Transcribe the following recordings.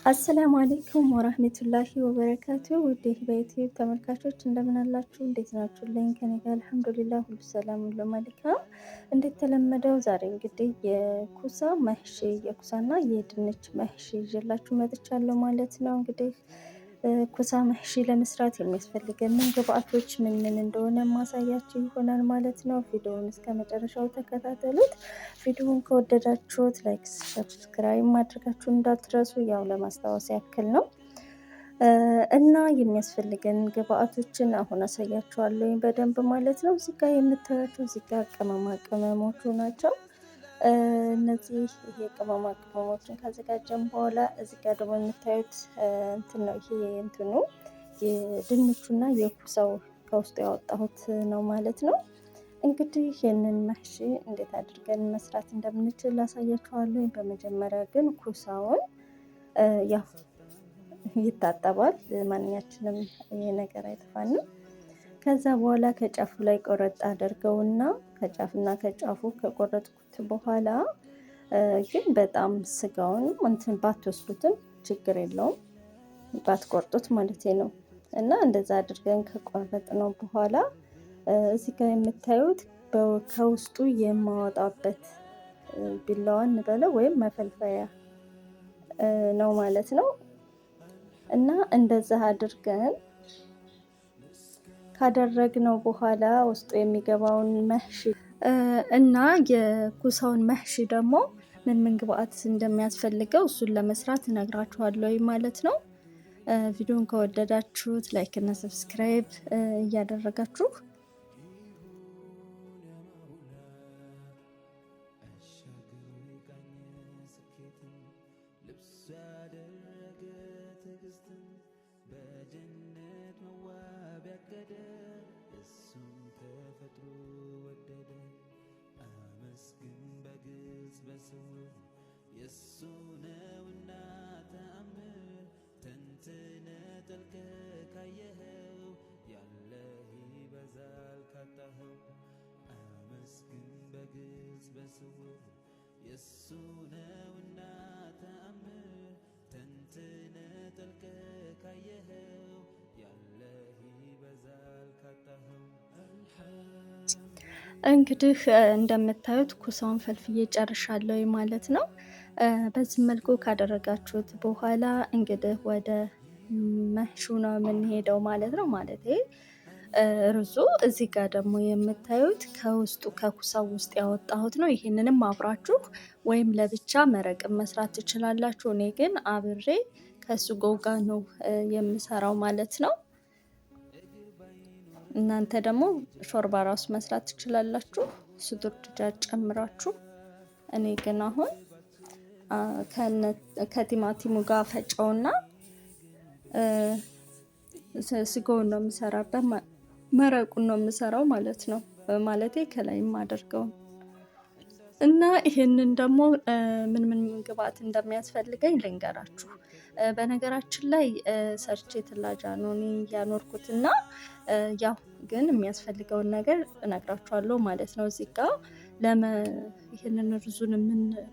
አሰላሙ አሌይኩም ወራህመቱላሂ ወበረካቱ። ውድ በዩቲዩብ ተመልካቾች እንደምን አላችሁ? እንዴት ናችሁልኝ? ከኔ ጋር አልሐምዱሊላህ ሁሉ ሰላም ሁሉ መልካም። እንደተለመደው ዛሬ እንግዲህ የኩሳና የድንች መህሺ ይዤላችሁ መጥቻለሁ ማለት ነው። እንግዲህ ኩሳ መህሺ ለመስራት የሚያስፈልገን ግብአቶች ምን ምን እንደሆነ ማሳያችሁ ይሆናል ማለት ነው። ቪዲዮውን እስከ መጨረሻው ተከታተሉት። ቪዲዮውን ከወደዳችሁት ላይክ፣ ሰብስክራይብ ማድረጋችሁን እንዳትረሱ፣ ያው ለማስታወስ ያክል ነው። እና የሚያስፈልገን ግብአቶችን አሁን አሳያችኋለሁ በደንብ ማለት ነው። እዚህ ጋር የምታዩቸው እዚህ ጋር ቅመማ ቅመሞቹ ናቸው። እነዚህ ይሄ ቅመማ ቅመሞችን ካዘጋጀን በኋላ እዚህ ጋር ደግሞ የምታዩት እንትን ነው። ይሄ እንትኑ የድንቹና የኩሳው ከውስጡ ያወጣሁት ነው ማለት ነው። እንግዲህ ይህንን መህሺ እንዴት አድርገን መስራት እንደምንችል ላሳያችኋለሁ። በመጀመሪያ ግን ኩሳውን ያው ይታጠባል። ማንኛችንም ይሄ ነገር አይጠፋንም። ከዛ በኋላ ከጫፉ ላይ ቆረጥ አደርገውና ከጫፍና ከጫፉ ከቆረጥኩት በኋላ ግን በጣም ስጋውን እንትን ባትወስዱትም ችግር የለውም፣ ባትቆርጡት ማለት ነው። እና እንደዛ አድርገን ከቆረጥ ነው በኋላ እዚህ ጋር የምታዩት ከውስጡ የማወጣበት ቢላዋ እንበለው ወይም መፈልፈያ ነው ማለት ነው። እና እንደዛ አድርገን ካደረግነው በኋላ ውስጡ የሚገባውን መህሺ እና የኩሳውን መህሺ ደግሞ ምን ምን ግብአት እንደሚያስፈልገው እሱን ለመስራት እነግራችኋለሁ ማለት ነው። ቪዲዮን ከወደዳችሁት ላይክ እና ሰብስክራይብ እያደረጋችሁ የሱ ነውና ተአምር ተንትነ ጠልቀ ካየኸው ያለህ ይበዛል ካጣኸው። አመስግን በግልጽ በስውር የሱ ነውና ተአምር ተንትነ ጠልቀ ካየኸው ያለህ ይበዛል ካጣኸው። እንግዲህ እንደምታዩት ኩሳውን ፈልፍዬ ጨርሻለሁ ማለት ነው። በዚህ መልኩ ካደረጋችሁት በኋላ እንግዲህ ወደ መህሹ ነው የምንሄደው ማለት ነው። ማለት ሩዙ እዚህ ጋር ደግሞ የምታዩት ከውስጡ ከኩሳው ውስጥ ያወጣሁት ነው። ይሄንንም አብራችሁ ወይም ለብቻ መረቅም መስራት ትችላላችሁ። እኔ ግን አብሬ ከሱ ጋር ነው የምሰራው ማለት ነው። እናንተ ደግሞ ሾርባ ራሱ መስራት ትችላላችሁ፣ ስዱር ድጃጅ ጨምራችሁ። እኔ ግን አሁን ከቲማቲሙ ጋር ፈጨውና ስጋውን ነው የምሰራበት፣ መረቁን ነው የምሰራው ማለት ነው። ማለቴ ከላይም አድርገው እና ይሄንን ደግሞ ምን ምን ግብአት እንደሚያስፈልገኝ ልንገራችሁ። በነገራችን ላይ ሰርቼ ትላጃ ነው እኔ ያኖርኩትና ያው ግን የሚያስፈልገውን ነገር እነግራችኋለሁ ማለት ነው። እዚህ ጋር ይህንን ሩዙን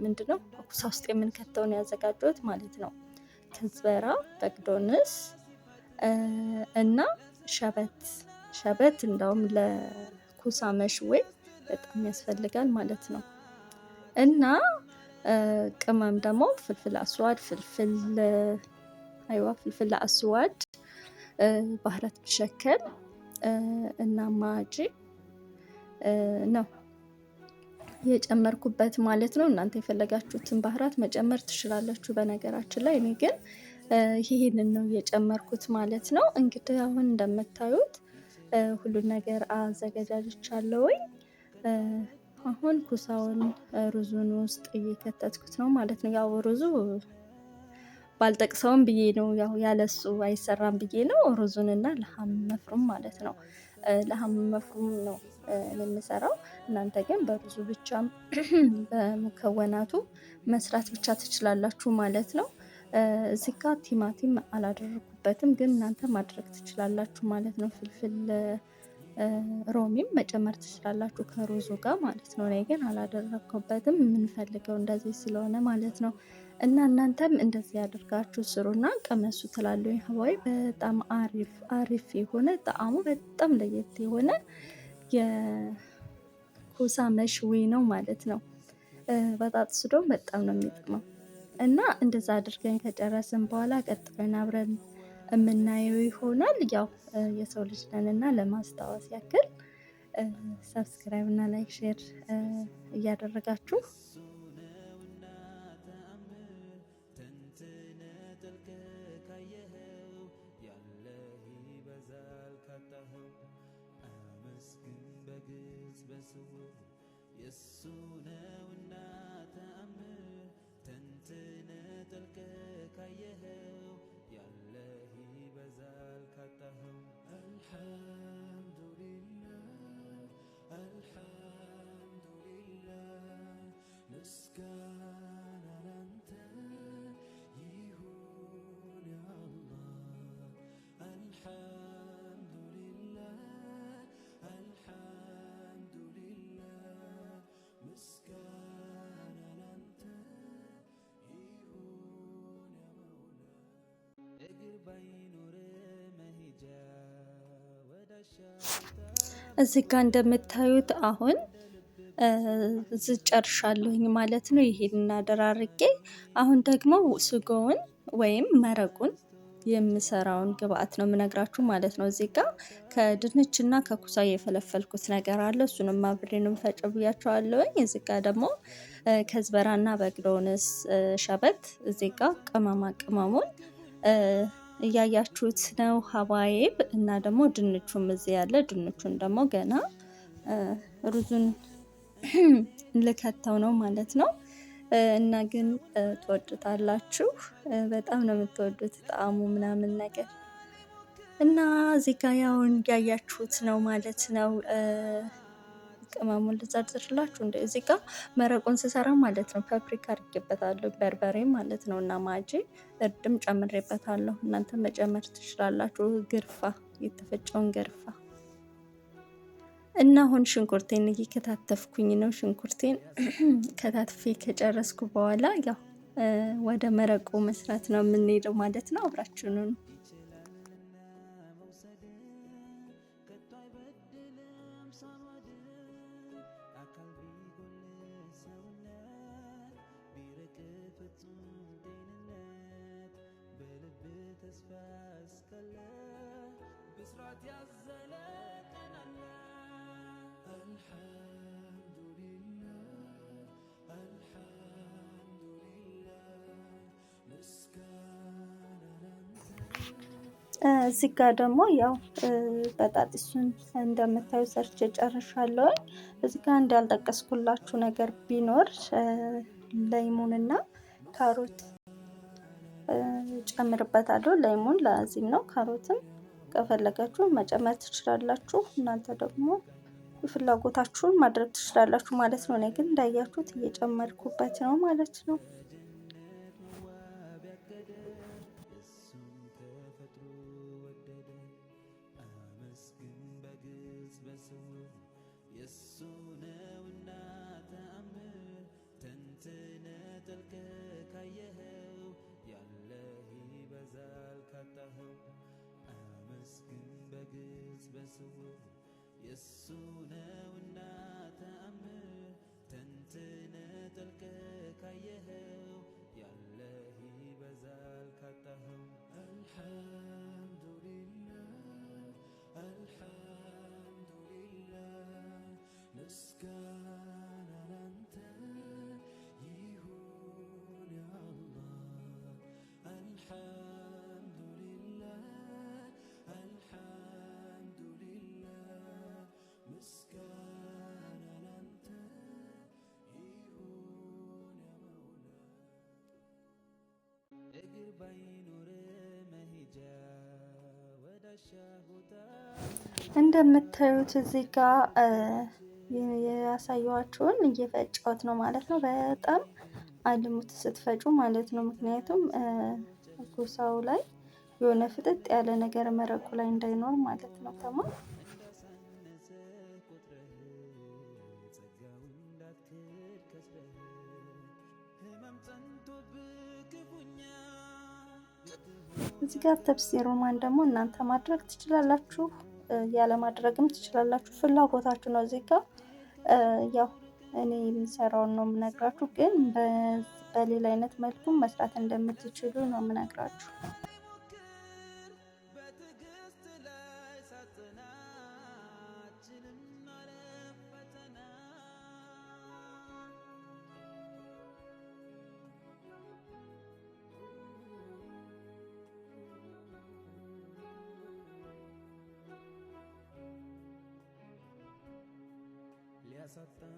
ምንድነው ኩሳ ውስጥ የምንከተውን ያዘጋጀሁት ማለት ነው። ከዝበራ፣ በግዶንስ እና ሸበት እንዳውም ለኩሳ መሽዌ በጣም ያስፈልጋል ማለት ነው። እና ቅመም ደግሞ ፍልፍል አስዋድ፣ ፍልፍል አስዋድ፣ ባህረት ሸከል እና ማጂ ነው የጨመርኩበት ማለት ነው። እናንተ የፈለጋችሁትን ባህራት መጨመር ትችላላችሁ። በነገራችን ላይ እኔ ግን ይሄንን ነው የጨመርኩት ማለት ነው። እንግዲህ አሁን እንደምታዩት ሁሉን ነገር አዘገጃጅቻለሁኝ። አሁን ኩሳውን ሩዙን ውስጥ እየከተትኩት ነው ማለት ነው። ያው ሩዙ ባልጠቅሰውም ብዬ ነው፣ ያው ያለሱ አይሰራም ብዬ ነው። ሩዙንና ለሐም መፍሩም ማለት ነው። ለሐም መፍሩም ነው የምሰራው። እናንተ ግን በሩዙ ብቻም በሙከወናቱ መስራት ብቻ ትችላላችሁ ማለት ነው። እዚህ ጋር ቲማቲም አላደረኩበትም፣ ግን እናንተ ማድረግ ትችላላችሁ ማለት ነው። ፍልፍል ሮሚም መጨመር ትችላላችሁ ከሩዙ ጋር ማለት ነው። እኔ ግን አላደረኩበትም፣ የምንፈልገው እንደዚህ ስለሆነ ማለት ነው። እና እናንተም እንደዚህ ያደርጋችሁ ስሩና ቀመሱ ትላለሁ። ሀዋይ በጣም አሪፍ አሪፍ የሆነ ጣዕሙ በጣም ለየት የሆነ የኩሳ መሽዊ ነው ማለት ነው። በጣጥሱ ደግሞ በጣም ነው የሚጥመው። እና እንደዛ አድርገን ከጨረስን በኋላ ቀጥለን አብረን የምናየው ይሆናል። ያው የሰው ልጅ ነንና ለማስታወስ ያክል ሰብስክራይብ እና ላይክ ሼር እያደረጋችሁ የሱ ነውና ተአምር ተንትነ ጠልቀ ካየኸው ያለህ ይበዛል ካጣኸው። አልሐምዱሊላህ አልሐምዱሊላህ ምስጋና ላንተ ይሁን ያ አላህ። አልሐምዱሊላህ አልሐምዱሊላህ ምስጋና ላንተ ይሁን ያ መውላ። እግር ባይኖር መሄጃ ወዳሻ እዚህ ጋር እንደምታዩት አሁን ጨርሻለሁኝ ማለት ነው። ይሄን አደራርቄ አሁን ደግሞ ስጋውን ወይም መረቁን የምሰራውን ግብአት ነው የምነግራችሁ ማለት ነው። እዚህ ጋር ከድንችና ከኩሳ የፈለፈልኩት ነገር አለ። እሱንም አብሬ ነው የምፈጨው ብያቸዋለሁኝ። እዚህ ጋር ደግሞ ከዝበራና በግዶንስ ሸበት፣ እዚህ ጋር ቅመማ ቅመሙን እያያችሁት ነው ሀባይብ። እና ደግሞ ድንቹም እዚህ ያለ፣ ድንቹን ደግሞ ገና ሩዙን ልከተው ነው ማለት ነው። እና ግን ትወዱታላችሁ፣ በጣም ነው የምትወዱት ጣዕሙ ምናምን ነገር። እና እዚህ ጋ ያውን ያያችሁት ነው ማለት ነው። ቅመሙን ልዘርዝርላችሁ እንደ እዚህ ጋ መረቁን ስሰራ ማለት ነው ፓፕሪካ አድርጌበታለሁ፣ በርበሬ ማለት ነው እና ማጂ እርድም ጨምሬበታለሁ። እናንተ መጨመር ትችላላችሁ፣ ግርፋ የተፈጨውን ገርፋ። እና አሁን ሽንኩርቴን እየከታተፍኩኝ ነው። ሽንኩርቴን ከታትፌ ከጨረስኩ በኋላ ያው ወደ መረቁ መስራት ነው የምንሄደው ማለት ነው። አብራችሁን ነው። እዚህ ጋር ደግሞ ያው በጣጥሱን እንደምታዩ ሰርቼ ጨርሻለሁ። እዚህ ጋር እንዳልጠቀስኩላችሁ ነገር ቢኖር ለይሙንና ካሮት ጨምርበታለሁ። ለይሙን ለአዚም ነው፣ ካሮትም ከፈለጋችሁ መጨመር ትችላላችሁ። እናንተ ደግሞ ፍላጎታችሁን ማድረግ ትችላላችሁ ማለት ነው። እኔ ግን እንዳያችሁት እየጨመርኩበት ነው ማለት ነው። የሱ ነውና ተአምር ተንትነ ጠልቀ ካየኸው ያለህ ይበዛል ካጣኸው። አልሐምዱሊላህ አልሐምዱሊላህ ምስጋና ላንተ ይሁን ያ አላህ። አልሐምዱሊላህ አልሐምዱሊላህ ምስጋና ላንተ ይሁን ያ መውላ። እግር ባይኖር መሄጃ ወዳሻ ቦታ እንደምታዩት እዚህ ጋር ያሳየኋችሁን እየፈጨሁት ነው ማለት ነው። በጣም አልሙት ስትፈጩ ማለት ነው። ምክንያቱም ኩሳው ላይ የሆነ ፍጥጥ ያለ ነገር መረቁ ላይ እንዳይኖር ማለት ነው። ተማም እዚህ ጋር ተብስ ሮማን ደግሞ እናንተ ማድረግ ትችላላችሁ፣ ያለ ማድረግም ትችላላችሁ። ፍላጎታችሁ ነው። እዚህ ጋር ያው እኔ የሚሰራውን ነው የምነግራችሁ፣ ግን በሌላ አይነት መልኩ መስራት እንደምትችሉ ነው የምነግራችሁ። ሊያሳጣን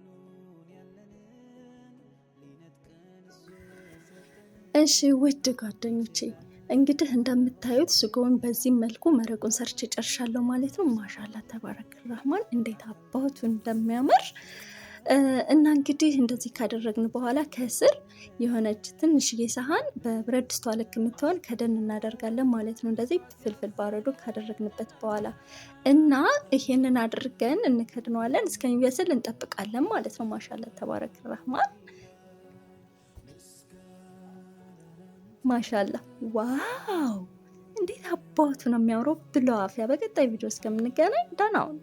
ሁሉን ያለንን ሊነጥቀን እሺ ውድ ጓደኞቼ እንግዲህ እንደምታዩት ስጎውን በዚህ መልኩ መረቁን ሰርቼ ጨርሻለሁ ማለት ነው። ማሻላ ተባረክ ረህማን እንዴት አባቱ እንደሚያምር እና እንግዲህ እንደዚህ ካደረግን በኋላ ከስር የሆነች ትንሽዬ ሰሃን በብረት ድስቷ ልክ የምትሆን ከደን እናደርጋለን ማለት ነው። እንደዚህ ፍልፍል ባረዶ ካደረግንበት በኋላ እና ይሄንን አድርገን እንከድነዋለን፣ እስከሚበስል እንጠብቃለን ማለት ነው። ማሻላ ተባረክ ረህማን ማሻላ ዋው እንዴት አባቱ ነው የሚያምረው ብሎ አፍያ። በቀጣይ ቪዲዮ እስከምንገናኝ ደህና ሁኑ።